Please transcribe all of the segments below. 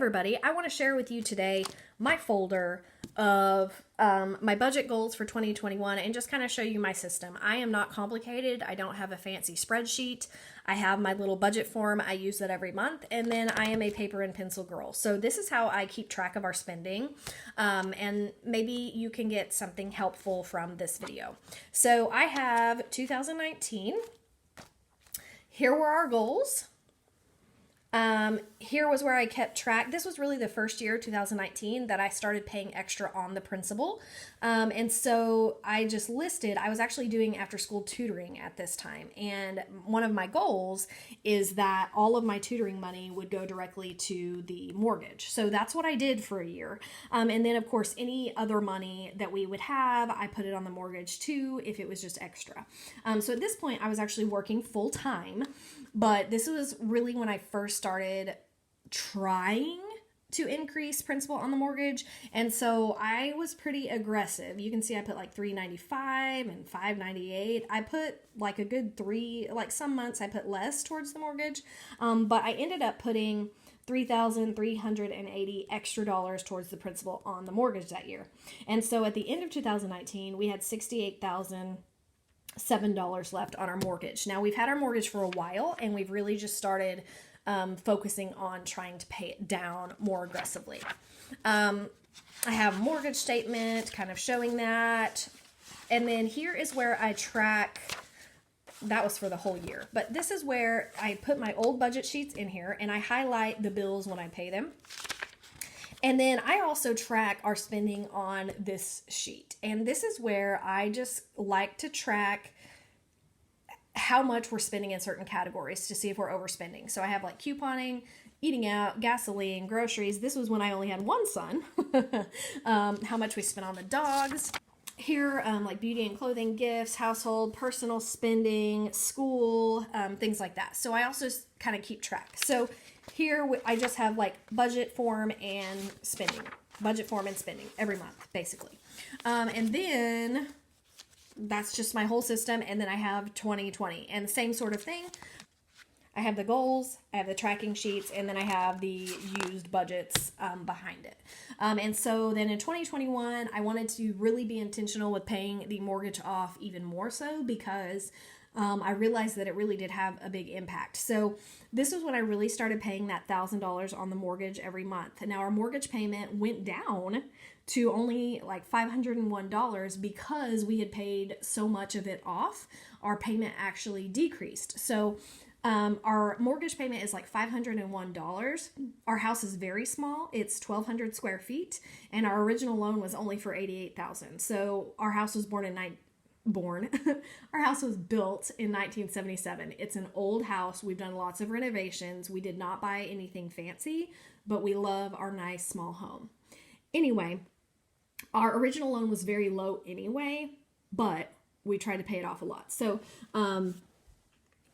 everybody, I want to share with you today my folder of my budget goals for 2021 and just kind of show you my system. I am not complicated. I don't have a fancy spreadsheet. I have my little budget form. I use that every month, and then I am a paper and pencil girl. So this is how I keep track of our spending, and maybe you can get something helpful from this video. So I have 2019. Here were our goals. Here was where I kept track. This was really the first year, 2019, that I started paying extra on the principal. And so I just listed, I was actually doing after school tutoring at this time. And one of my goals is that all of my tutoring money would go directly to the mortgage. So that's what I did for a year. And then of course, any other money that we would have, I put it on the mortgage too, if it was just extra. So at this point I was actually working full time. But this was really when I first started trying to increase principal on the mortgage. And so I was pretty aggressive. You can see I put like $395 and $598. I put like a good some months I put less towards the mortgage. But I ended up putting $3,380 extra dollars towards the principal on the mortgage that year. And so at the end of 2019, we had $68,007 left on our mortgage. Now we've had our mortgage for a while, and we've really just started focusing on trying to pay it down more aggressively. I have a mortgage statement kind of showing that. And then here is where I track, that was for the whole year, but this is where I put my old budget sheets in here and I highlight the bills when I pay them. And then I also track our spending on this sheet. And this is where I just like to track how much we're spending in certain categories to see if we're overspending. So I have like couponing, eating out, gasoline, groceries. This was when I only had one son. How much we spent on the dogs. Here, like beauty and clothing, gifts, household, personal spending, school, things like that. So I also kind of keep track. So here I just have like budget form and spending every month, basically. And then that's just my whole system. And then I have 2020 and the same sort of thing. I have the goals, I have the tracking sheets, and then I have the used budgets behind it. And so then in 2021, I wanted to really be intentional with paying the mortgage off even more so because I realized that it really did have a big impact. So this was when I really started paying that $1,000 on the mortgage every month. And now our mortgage payment went down to only like $501 because we had paid so much of it off. Our payment actually decreased. So our mortgage payment is like $501. Our house is very small. It's 1,200 square feet, and our original loan was only for $88,000. So our house was our house was built in 1977. It's an old house. We've done lots of renovations. We did not buy anything fancy, but we love our nice small home. Anyway, our original loan was very low anyway, but we tried to pay it off a lot. So,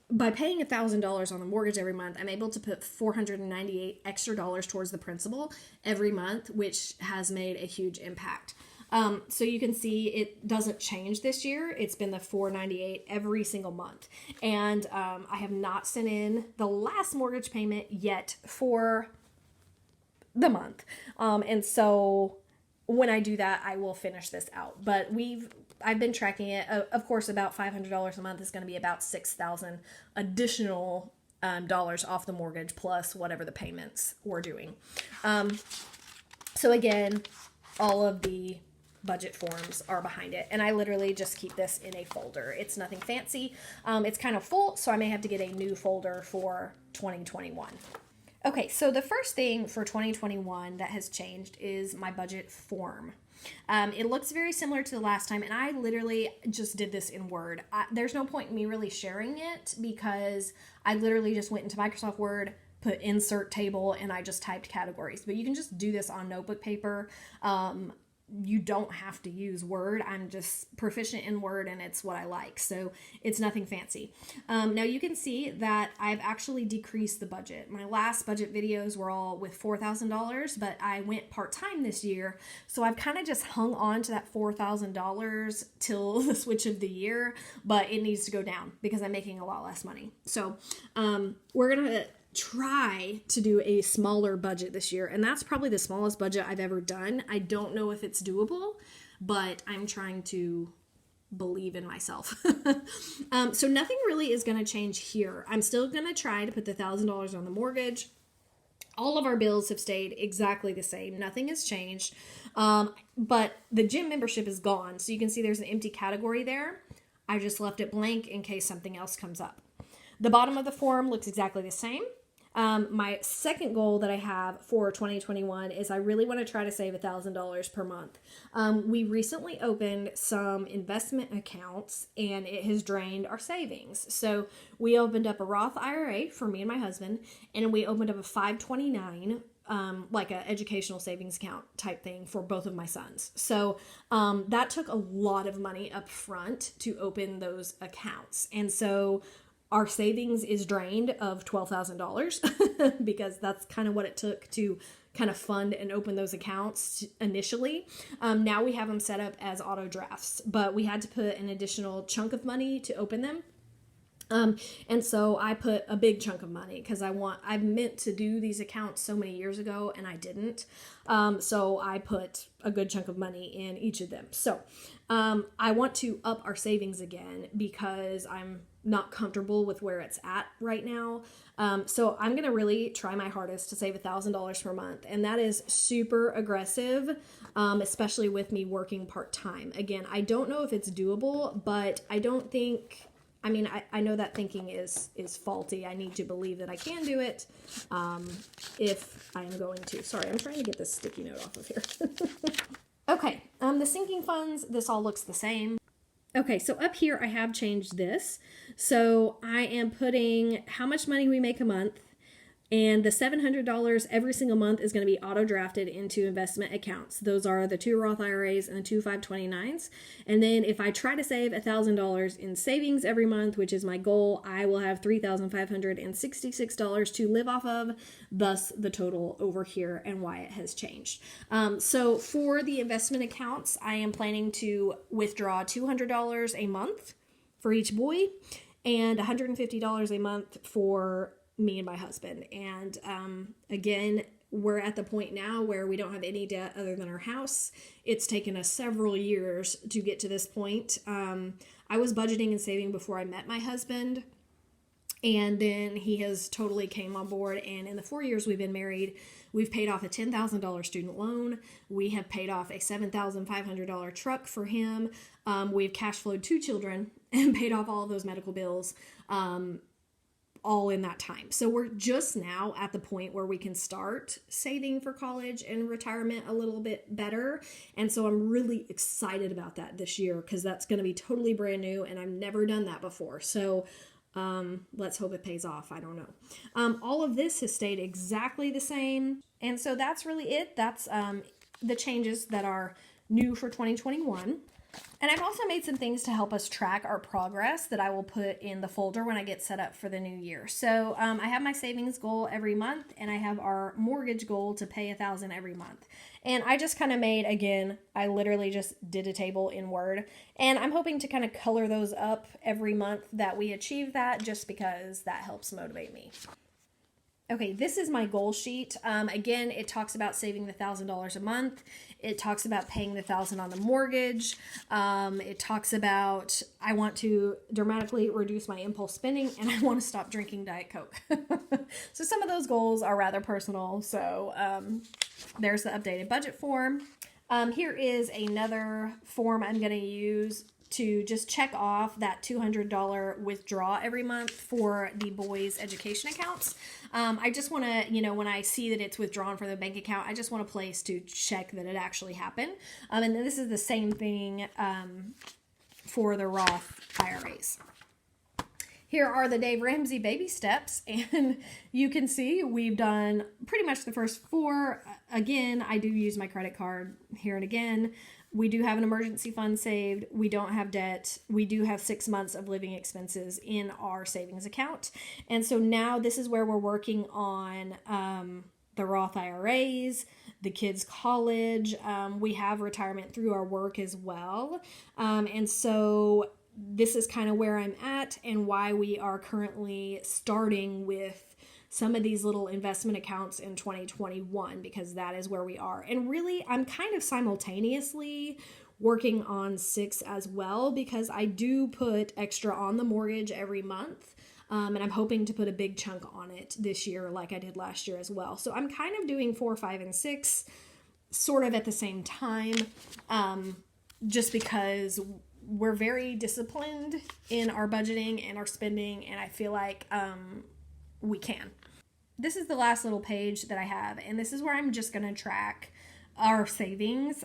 by paying $1,000 on the mortgage every month, I'm able to put $498 extra dollars towards the principal every month, which has made a huge impact. So you can see it doesn't change this year. It's been the $498 every single month. And I have not sent in the last mortgage payment yet for the month. And so when I do that, I will finish this out. But I've been tracking it. Of course, about $500 a month is going to be about $6,000 additional dollars off the mortgage plus whatever the payments we're doing. So again, all of the budget forms are behind it, and I literally just keep this in a folder. It's nothing fancy. It's kind of full, so I may have to get a new folder for 2021. Okay, so the first thing for 2021 that has changed is my budget form. It looks very similar to the last time, and I literally just did this in Word. There's no point in me really sharing it because I literally just went into Microsoft Word, put insert table, and I just typed categories. But you can just do this on notebook paper. You don't have to use Word. I'm just proficient in Word and it's what I like. So it's nothing fancy. Now you can see that I've actually decreased the budget. My last budget videos were all with $4,000, but I went part-time this year. So I've kind of just hung on to that $4,000 till the switch of the year, but it needs to go down because I'm making a lot less money. So we're going to try to do a smaller budget this year. And that's probably the smallest budget I've ever done. I don't know if it's doable, but I'm trying to believe in myself. So nothing really is going to change here. I'm still going to try to put the $1,000 on the mortgage. All of our bills have stayed exactly the same. Nothing has changed. But the gym membership is gone. So you can see there's an empty category there. I just left it blank in case something else comes up. The bottom of the form looks exactly the same. My second goal that I have for 2021 is I really want to try to save $1,000 per month. We recently opened some investment accounts and it has drained our savings. So we opened up a Roth IRA for me and my husband, and we opened up a 529 like an educational savings account type thing for both of my sons. So that took a lot of money up front to open those accounts. And so our savings is drained of $12,000 because that's kind of what it took to kind of fund and open those accounts initially. Now we have them set up as auto drafts, but we had to put an additional chunk of money to open them. And so I put a big chunk of money because I meant to do these accounts so many years ago and I didn't. So I put a good chunk of money in each of them. So, I want to up our savings again because I'm not comfortable with where it's at right now. So I'm going to really try my hardest to save $1,000 per month. And that is super aggressive, especially with me working part-time. Again, I don't know if it's doable, but I don't think, I know that thinking is faulty. I need to believe that I can do it if I am going to. Sorry, I'm trying to get this sticky note off of here. Okay, the sinking funds, this all looks the same. Okay, so up here I have changed this. So I am putting how much money we make a month, and the $700 every single month is going to be auto drafted into investment accounts. Those are the 2 Roth IRAs and the 2 529s. And then if I try to save $1,000 in savings every month, which is my goal, I will have $3,566 to live off of, thus the total over here and why it has changed. So for the investment accounts, I am planning to withdraw $200 a month for each boy and $150 a month for me and my husband. And again, we're at the point now where we don't have any debt other than our house. It's taken us several years to get to this point. I was budgeting and saving before I met my husband, and then he has totally came on board. And in the 4 years we've been married, we've paid off a $10,000 student loan. We have paid off a $7,500 truck for him. We've cash flowed 2 children and paid off all of those medical bills. All in that time. So we're just now at the point where we can start saving for college and retirement a little bit better. And so I'm really excited about that this year because that's going to be totally brand new and I've never done that before. So let's hope it pays off. I don't know. All of this has stayed exactly the same. And so that's really it. That's the changes that are new for 2021. And I've also made some things to help us track our progress that I will put in the folder when I get set up for the new year. So I have my savings goal every month, and I have our mortgage goal to pay $1,000 every month. And I just kind of I literally just did a table in Word, and I'm hoping to kind of color those up every month that we achieve that, just because that helps motivate me. Okay, this is my goal sheet. Again, it talks about saving the $1,000 a month. It talks about paying the $1,000 on the mortgage. It talks about I want to dramatically reduce my impulse spending, and I want to stop drinking Diet Coke. So some of those goals are rather personal. So there's the updated budget form. Here is another form I'm going to use to just check off that $200 withdraw every month for the boys' education accounts. I just want to, when I see that it's withdrawn from the bank account, I just want a place to check that it actually happened. And this is the same thing for the Roth IRAs. Here are the Dave Ramsey baby steps, and you can see we've done pretty much the first 4. Again, I do use my credit card here and again. We do have an emergency fund saved. We don't have debt. We do have 6 months of living expenses in our savings account. And so now this is where we're working on the Roth IRAs, the kids' college. We have retirement through our work as well. And so this is kind of where I'm at and why we are currently starting with some of these little investment accounts in 2021 because that is where we are. And really, I'm kind of simultaneously working on 6 as well because I do put extra on the mortgage every month. And I'm hoping to put a big chunk on it this year like I did last year as well. So I'm kind of doing 4, 5, and 6 sort of at the same time, just because we're very disciplined in our budgeting and our spending, and I feel like we can. This is the last little page that I have, and this is where I'm just going to track our savings.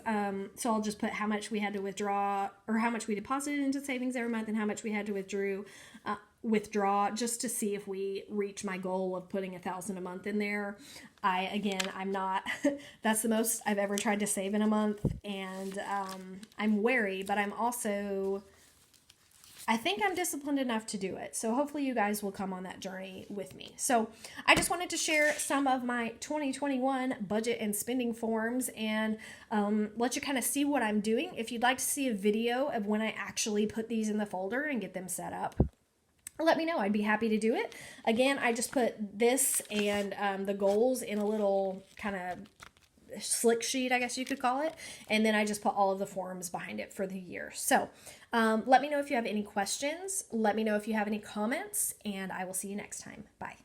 So I'll just put how much we had to withdraw, or how much we deposited into savings every month and how much we had to withdraw just to see if we reach my goal of putting $1,000 a month in there. I'm not, that's the most I've ever tried to save in a month, and I'm wary, but I think I'm disciplined enough to do it. So hopefully you guys will come on that journey with me. So I just wanted to share some of my 2021 budget and spending forms and let you kind of see what I'm doing. If you'd like to see a video of when I actually put these in the folder and get them set up, let me know. I'd be happy to do it. Again, I just put this and the goals in a little kind of slick sheet, I guess you could call it. And then I just put all of the forms behind it for the year. So let me know if you have any questions. Let me know if you have any comments, and I will see you next time. Bye.